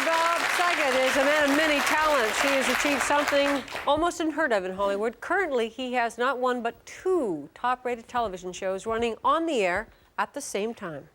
Bob Saget is a man of many talents. He has achieved something almost unheard of in Hollywood. Currently, he has not one but two top-rated television shows running on the air at the same time.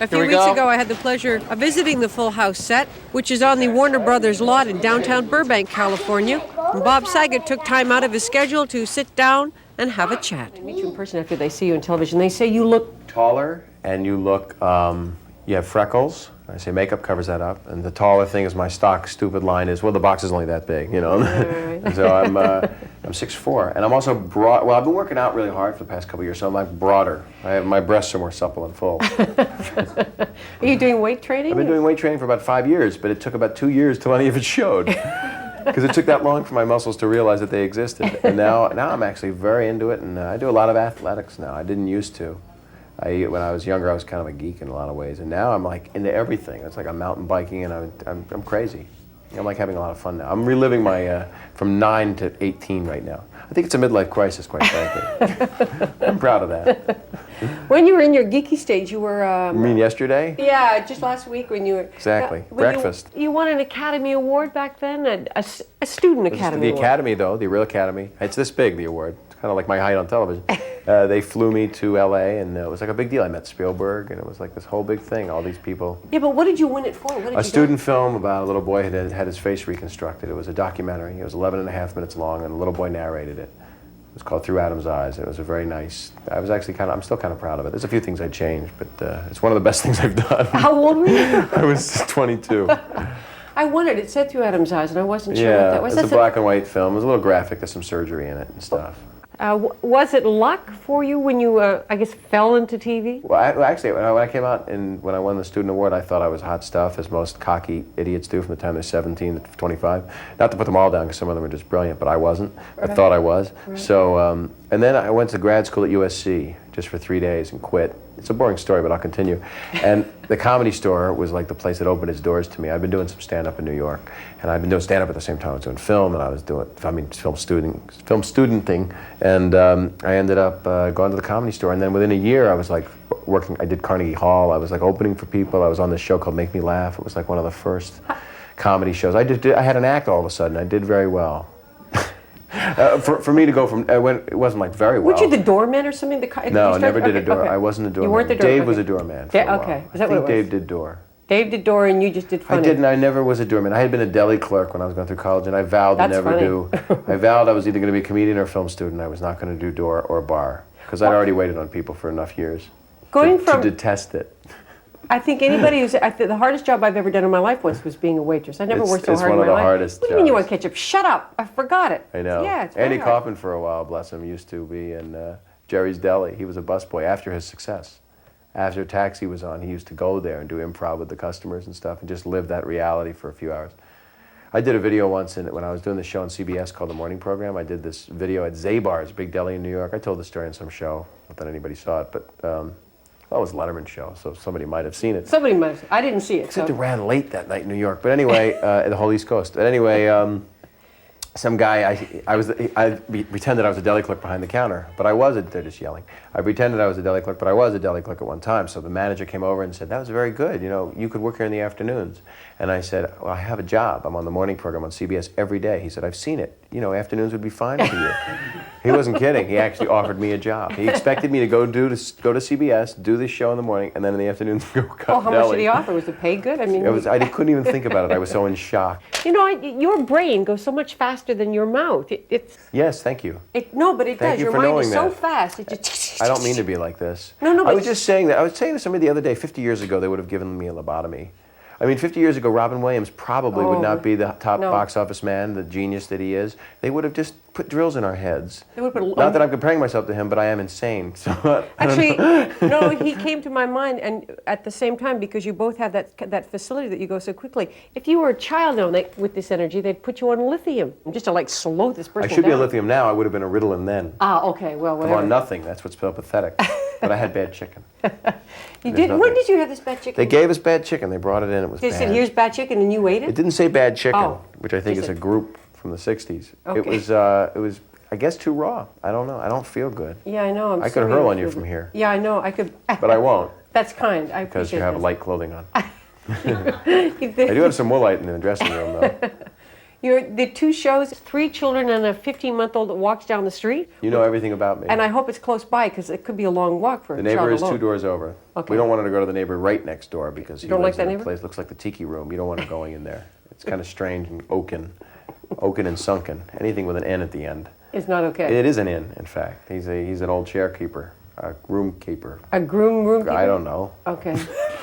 A few weeks ago, I had the pleasure of visiting the Full House set, which is on the Warner Brothers lot in downtown Burbank, California. And Bob Saget took time out of his schedule to sit down and have a chat. They meet you in person after they see you on television. They say you look taller and you look, you have freckles. I say makeup covers that up, and the taller thing is my stock stupid line is, well, the box is only that big, you know. Right. And so I'm 6'4", and I'm also broad. Well, I've been working out really hard for the past couple of years, so I'm like broader. My breasts are more supple and full. Are you doing weight training? I've been doing weight training for about 5 years, but it took about 2 years till any of it showed. Because it took that long for my muscles to realize that they existed. And now I'm actually very into it, and I do a lot of athletics now. I didn't used to. When I was younger, I was kind of a geek in a lot of ways, and now I'm like into everything. It's like I'm mountain biking, and I'm crazy. I'm like having a lot of fun now. I'm reliving my from 9 to 18 right now. I think it's a midlife crisis, quite frankly. I'm proud of that. When you were in your geeky stage, you were... You mean yesterday? Yeah, just last week when you were... Exactly. Breakfast. You won an Academy Award back then? A student Academy Award. The Academy, though, the real Academy. It's this big, the award. It's kind of like my height on television. They flew me to L.A., and it was like a big deal. I met Spielberg, and it was like this whole big thing, all these people. Yeah, but what did you win it for? A student film about a little boy who had his face reconstructed. It was a documentary. It was 11 and a half minutes long, and a little boy narrated it. It was called Through Adam's Eyes. It was a very nice... I'm still kind of proud of it. There's a few things I'd change, but it's one of the best things I've done. How old were you? I was 22. I wondered. It said Through Adam's Eyes, and I wasn't sure what that was. It's a black and white film. It was a little graphic. There's some surgery in it and stuff. Was it luck for you when you, I guess, fell into TV? Well, actually, when I came out and when I won the student award, I thought I was hot stuff, as most cocky idiots do from the time they're 17 to 25. Not to put them all down, because some of them are just brilliant, but I wasn't. Right. I thought I was. Right. So, and then I went to grad school at USC just for 3 days and quit. It's a boring story, but I'll continue. And the Comedy Store was like the place that opened its doors to me. I've been doing some stand-up in New York, and I've been doing stand-up at the same time I was doing film, and I was doing, film studenting, and I ended up going to the Comedy Store, and then within a year I was like working, I did Carnegie Hall, I was like opening for people, I was on this show called Make Me Laugh. It was like one of the first comedy shows. I had an act all of a sudden. I did very well. For me to go from, it wasn't like very well. Weren't you the doorman or something? No, I never did a door. Okay. I wasn't a doorman. You weren't the doorman. Dave was a doorman for a while. Okay, is that what it was? Dave did door. Dave did door and you just did funny. I didn't. I never was a doorman. I had been a deli clerk when I was going through college, and I vowed to never do. I vowed I was either going to be a comedian or a film student. I was not going to do door or bar, because I'd already waited on people for enough years to detest it. I think anybody who's, the hardest job I've ever done in my life was being a waitress. I never worked so hard in my life. It's one of the hardest jobs. What do you mean you want ketchup? Shut up, I forgot it. I know. Yeah, it's Andy Kaufman for a while, bless him, used to be in Jerry's Deli. He was a busboy after his success. After Taxi was on, he used to go there and do improv with the customers and stuff and just live that reality for a few hours. I did a video once when I was doing the show on CBS called The Morning Program. I did this video at Zabar's, big deli in New York. I told the story in some show, not that anybody saw it, but well, it was Letterman's show, so somebody might have seen it. Somebody might have. I didn't see it. Except it ran late that night in New York. But anyway, the whole East Coast. But anyway, some guy, I pretended I was a deli clerk behind the counter, but I wasn't. They're just yelling. I pretended I was a deli clerk, but I was a deli clerk at one time. So the manager came over and said, "That was very good. You know, you could work here in the afternoons." And I said, "Well, I have a job. I'm on the morning program on CBS every day." He said, "I've seen it. You know, afternoons would be fine for you." He wasn't kidding. He actually offered me a job. He expected me to go to CBS, do this show in the morning, and then in the afternoons go cut deli. Oh, how much did he offer? Was the pay good? I mean, I couldn't even think about it. I was so in shock. You know, your brain goes so much faster than your mouth. Yes, thank you. No, but it does. Your mind is so fast. It just. I don't mean to be like this. No. I was just saying that. I was saying to somebody the other day, 50 years ago, they would have given me a lobotomy. I mean, 50 years ago, Robin Williams probably would not be the top box office man, the genius that he is. They would have just put drills in our heads. Not that I'm comparing myself to him, but I am insane. So actually, no, he came to my mind, and at the same time, because you both have that facility that you go so quickly. If you were a child with this energy, they'd put you on lithium just to like slow this person down. I should be on lithium now. I would have been a Ritalin then. Ah, okay, well, whatever. I'm on nothing. That's what's so pathetic. But I had bad chicken. You did? When did you have this bad chicken? They gave us bad chicken. They brought it in. It was bad. They said, "Here's bad chicken," and you ate it? It didn't say bad chicken, which I think is a group from the 60s. Okay. It was, I guess, too raw. I don't know. I don't feel good. Yeah, I know. I could hurl on you from here. Yeah, I know. I could. But I won't. That's kind. I appreciate because you have light clothing on. I do have some woolite in the dressing room, though. The two shows, 3 children and a 15-month-old that walks down the street. You know everything about me. And I hope it's close by because it could be a long walk for a The child neighbor is alone. 2 doors over. Okay. We don't want her to go to the neighbor right next door because he don't like lives that in a neighbor? place looks like the tiki room. You don't want her going in there. It's kind of strange and oaken and sunken. Anything with an N at the end. It's not okay. It is an inn, in fact. He's an old chair keeper, a room keeper. A room keeper? I don't know. Okay.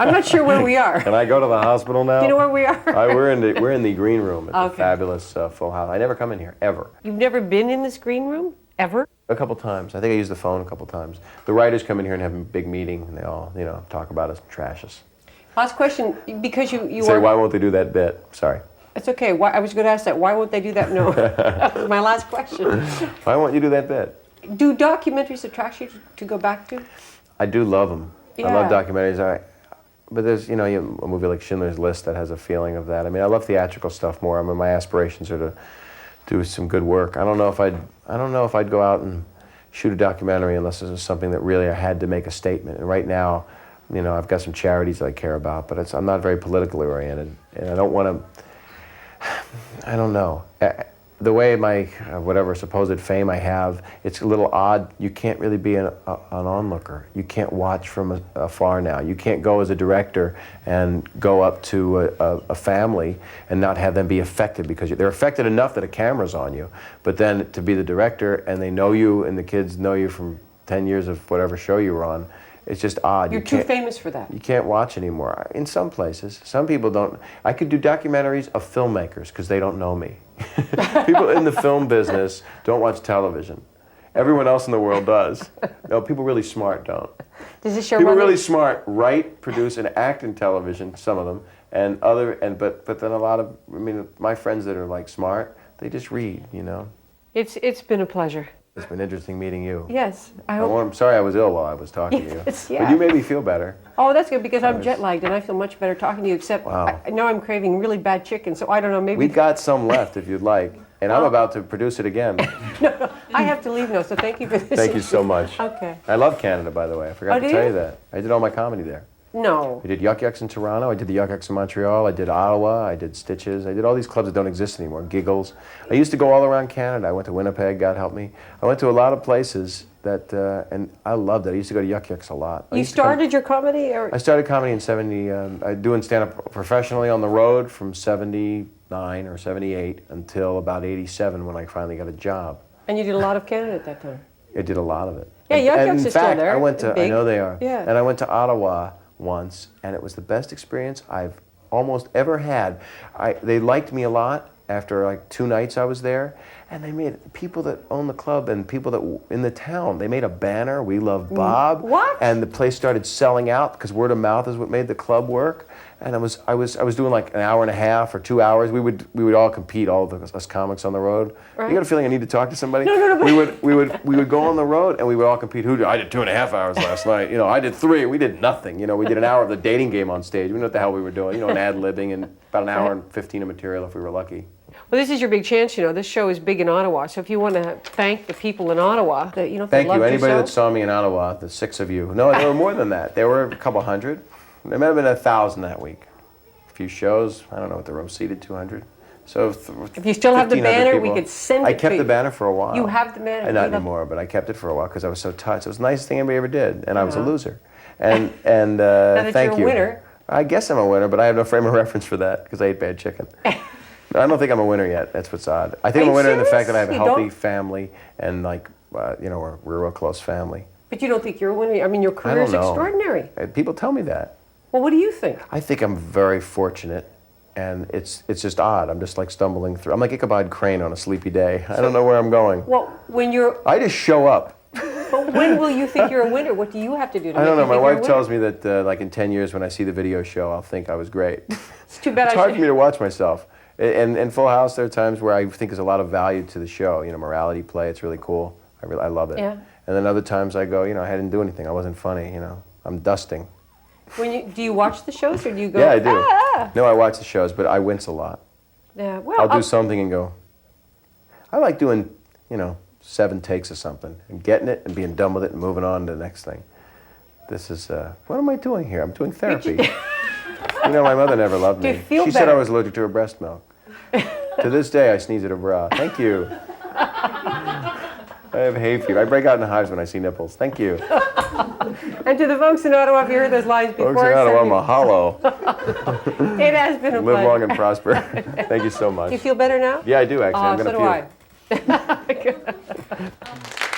I'm not sure where we are. Can I go to the hospital now? Do you know where we are? We're in the green room at the Okay. fabulous Full House. I never come in here, ever. You've never been in this green room? Ever? A couple times. I think I used the phone a couple times. The writers come in here and have a big meeting, and they all, talk about us and trash us. Last question, because you Say, are... why won't they do that bit? Sorry. It's okay. I was going to ask that. Why won't they do that? No. That was my last question. Why won't you do that bit? Do documentaries attract you to go back to? I do love them. Yeah. I love documentaries. But there's, a movie like Schindler's List that has a feeling of that. I mean, I love theatrical stuff more. I mean, my aspirations are to do some good work. I don't know if I'd go out and shoot a documentary unless it was something that really I had to make a statement. And right now, I've got some charities that I care about, but I'm not very politically oriented, and I don't want to. I don't know. The way my whatever supposed fame I have, it's a little odd. You can't really be an onlooker. You can't watch from afar now. You can't go as a director and go up to a family and not have them be affected because they're affected enough that a camera's on you. But then to be the director and they know you and the kids know you from 10 years of whatever show you were on, it's just odd. You're too famous for that. You can't watch anymore. In some places, some people don't. I could do documentaries of filmmakers because they don't know me. People in the film business don't watch television. Everyone else in the world does. No, people really smart don't. Does this show People run really the- smart write, produce, and act in television. Some of them, but then a lot of. I mean, my friends that are like smart, they just read. It's been a pleasure. It's been interesting meeting you. Yes, I hope. I'm sorry I was ill while I was talking to you. Yes, yeah. But you made me feel better. Oh, that's good because I'm jet lagged and I feel much better talking to you. Except Wow. I know I'm craving really bad chicken, so I don't know. Maybe We got some left if you'd like, and I'm about to produce it again. I have to leave now. So thank you for this. Thank you so much. Okay. I love Canada, by the way. I forgot Oh, to do tell you? you that. I did all my comedy there. No. I did Yuck Yucks in Toronto. I did the Yuck Yucks in Montreal. I did Ottawa. I did Stitches. I did all these clubs that don't exist anymore. Giggles. I used to go all around Canada. I went to Winnipeg. God help me. I went to a lot of places that, and I loved it. I used to go to Yuck Yucks a lot. You started your comedy, or I started comedy in 70. Doing stand-up professionally on the road from 79 or 78 until about 87 when I finally got a job. and you did a lot of Canada at that time. I did a lot of it. Yeah, Yuck And Yucks in is still fact, there. I went to. I Big. know they are. Yeah. And I went to Ottawa once, and it was the best experience I've almost ever had. They liked me a lot after like 2 nights I was there, and they made people that own the club and people that in the town. They made a banner. We love Bob. What? And the place started selling out because word of mouth is what made the club work. And I was doing like an hour and a half or 2 hours. We would all compete, all of us comics on the road. Right. You got a feeling I need to talk to somebody? No, but- We would go on the road and we would all compete. I did 2.5 hours last night. I did 3. We did nothing. We did an hour of the dating game on stage. We knew what the hell we were doing. And ad-libbing and about an hour and 15 of material if we were lucky. Well, this is your big chance. This show is big in Ottawa. So if you want to thank the people in Ottawa, that if they Thank loved you. your Anybody show. that saw me in Ottawa, the 6 of you. No, there were more than that. There were a couple hundred. There might have been 1,000 that week. A few shows. I don't know what the room seated, 200. So If you still have the 1,500 banner, we people. could send it I to kept you. the banner for a while. You have the banner? And not You have- anymore, but I kept it for a while because I was so touched. It was the nicest thing anybody ever did, and I was a Uh-huh. loser. And that thank you're a you. winner. I guess I'm a winner, but I have no frame of reference for that because I ate bad chicken. I don't think I'm a winner yet. That's what's odd. I think Are I'm a you winner in the fact serious? that I have a You healthy don't? family and we're a real close family. But you don't think you're a winner? I mean, your I career don't is know. extraordinary. People tell me that. Well, what do you think? I think I'm very fortunate, and it's just odd. I'm just like stumbling through. I'm like Ichabod Crane on a sleepy day. I don't know where I'm going. Well, when you're, I just show up. but when will you think you're a winner? What do you have to do to I make don't know. you My think you're a wife winner? tells me that like in 10 years when I see the video show, I'll think I was great. It's too bad It's I hard should. for me to watch myself. In Full House, there are times where I think there's a lot of value to the show. Morality play. It's really cool. I love it. Yeah. And then other times I go, I didn't do anything. I wasn't funny. I'm dusting. Do you watch the shows or do you go? Yeah, I do. Ah! No, I watch the shows, but I wince a lot. Yeah. Well, I'll do something and go. I like doing, 7 takes of something and getting it and being done with it and moving on to the next thing. This is what am I doing here? I'm doing therapy. You know, my mother never loved Do me. you feel She said I better? was allergic to her breast milk. To this day, I sneeze at her bra. Thank you. I have hay fever. I break out in hives when I see nipples. Thank you. And to the folks in Ottawa, if you heard those lines before, Folks in Ottawa, send me- mahalo. it has been a Live pleasure. long and prosper. Thank you so much. Do you feel better now? Yeah, I do actually. I'm So going to do puke. I.